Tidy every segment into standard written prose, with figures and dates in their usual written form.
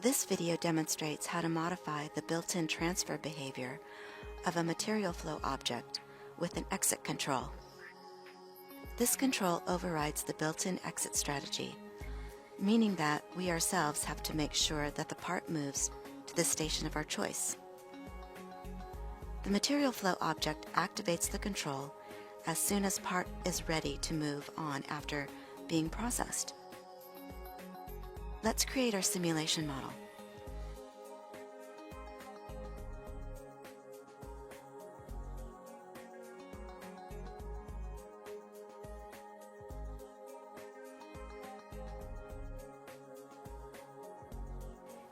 This video demonstrates how to modify the built-in transfer behavior of a material flow object with an exit control. This control overrides the built-in exit strategy, meaning that we ourselves have to make sure that the part moves to the station of our choice. The material flow object activates the control as soon as part is ready to move on after being processed. Let's create our simulation model.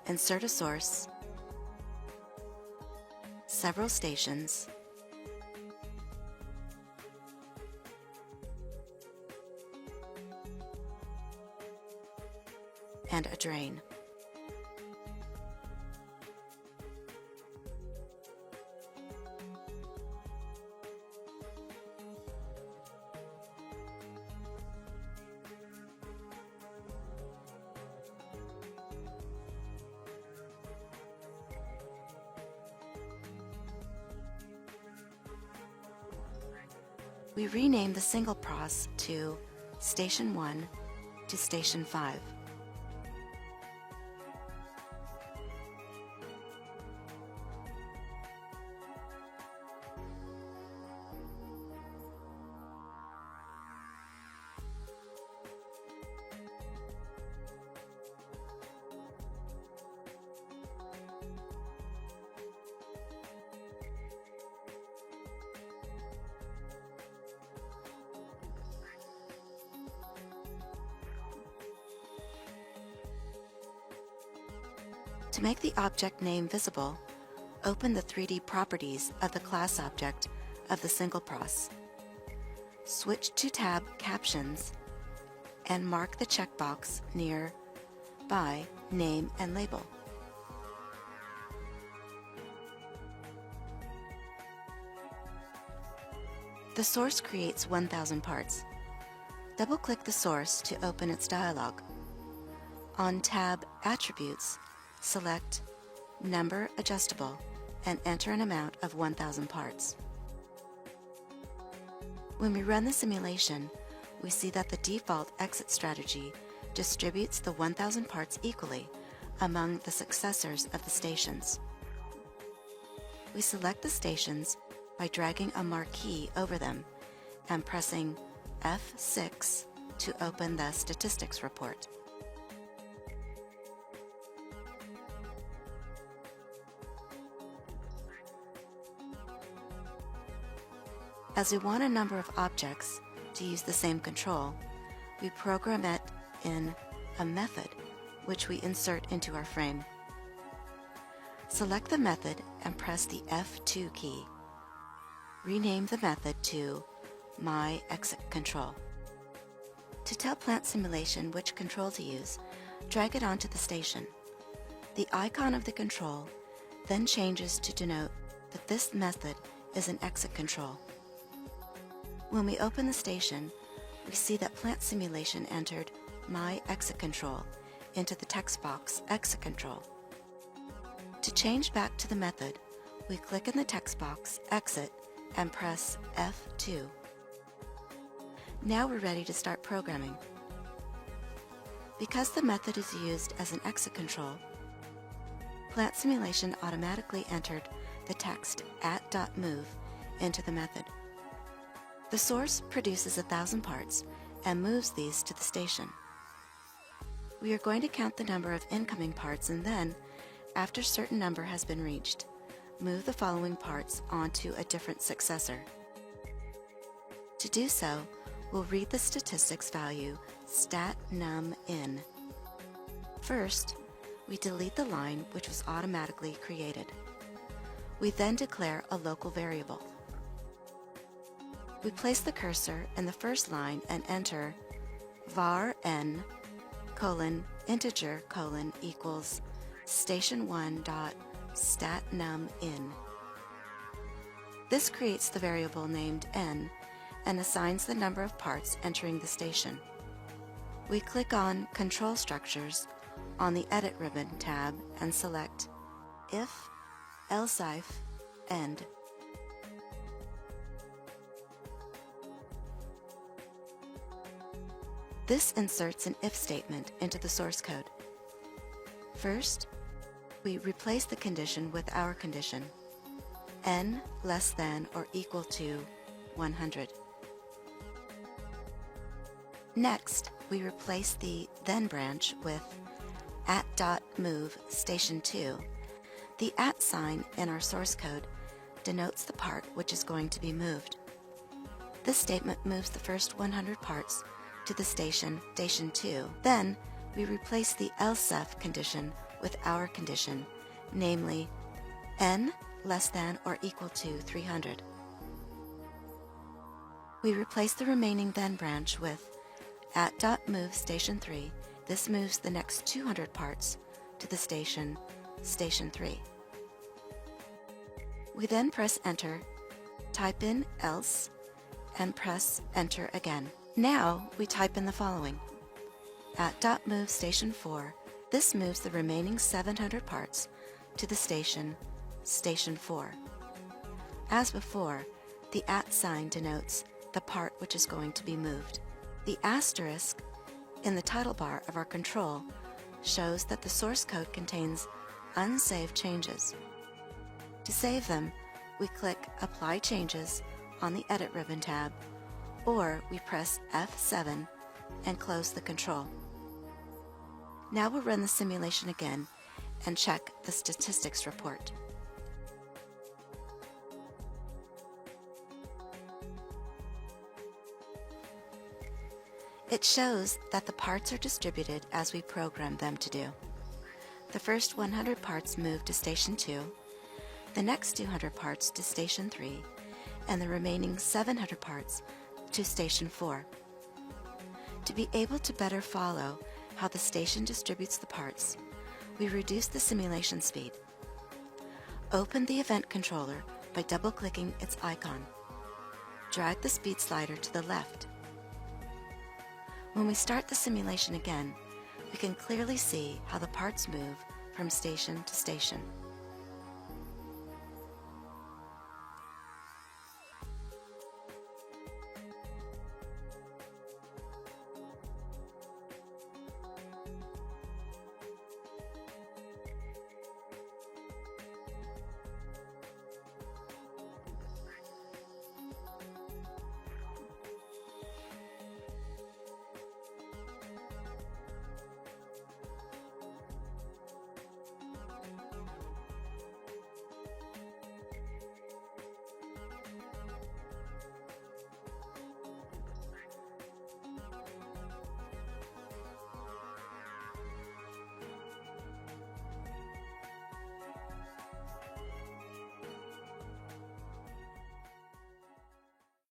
Insert a source, several stations, and a drain. We rename the single process to Station 1 to Station 5. To make the object name visible, open the 3D properties of the class object of the single process. Switch to tab Captions and mark the checkbox nearby Name and Label. The source creates 1,000 parts. Double-click the source to open its dialog. On tab Attributes, select Number Adjustable and enter an amount of 1,000 parts. When we run the simulation, we see that the default exit strategy distributes the 1,000 parts equally among the successors of the stations. We select the stations by dragging a marquee over them and pressing F6 to open the statistics report. As we want a number of objects to use the same control, we program it in a method, which we insert into our frame. Select the method and press the F2 key. Rename the method to myExitControl. To tell Plant Simulation which control to use, drag it onto the station. The icon of the control then changes to denote that this method is an exit control. When we open the station, we see that Plant Simulation entered My Exit Control into the text box Exit Control. To change back to the method, we click in the text box Exit and press F2. Now we're ready to start programming. Because the method is used as an exit control, Plant Simulation automatically entered the text @.move into the method. The source produces 1,000 parts and moves these to the station. We are going to count the number of incoming parts and then, after a certain number has been reached, move the following parts onto a different successor. To do so, we'll read the statistics value stat_num_in. First, we delete the line which was automatically created. We then declare a local variable. We place the cursor in the first line and enter var n integer equals station1.statNumIn. This creates the variable named n and assigns the number of parts entering the station. We click on Control Structures on the Edit ribbon tab and select If, Else-If, End. This inserts an if statement into the source code. First, we replace the condition with our condition, n less than or equal to 100. Next, we replace the then branch with @.move station 2. The @ sign in our source code denotes the part which is going to be moved. This statement moves the first 100 parts to the station 2. Then, we replace the else-if condition with our condition, namely n less than or equal to 300. We replace the remaining then branch with @.move station 3. This moves the next 200 parts to the station 3. We then press enter, type in else, and press enter again. Now we type in the following: @.move station 4. This moves the remaining 700 parts to the station 4. As before, the @ sign denotes the part which is going to be moved. The asterisk in the title bar of our control shows that the source code contains unsaved changes. To save them, we click Apply Changes on the Edit ribbon tab, or we press F7 and close the control. Now we'll run the simulation again and check the statistics report. It shows that the parts are distributed as we programmed them to do. The first 100 parts moved to station 2, the next 200 parts to station 3, and the remaining 700 parts to station 4. To be able to better follow how the station distributes the parts, we reduce the simulation speed. Open the event controller by double-clicking its icon. Drag the speed slider to the left. When we start the simulation again, we can clearly see how the parts move from station to station.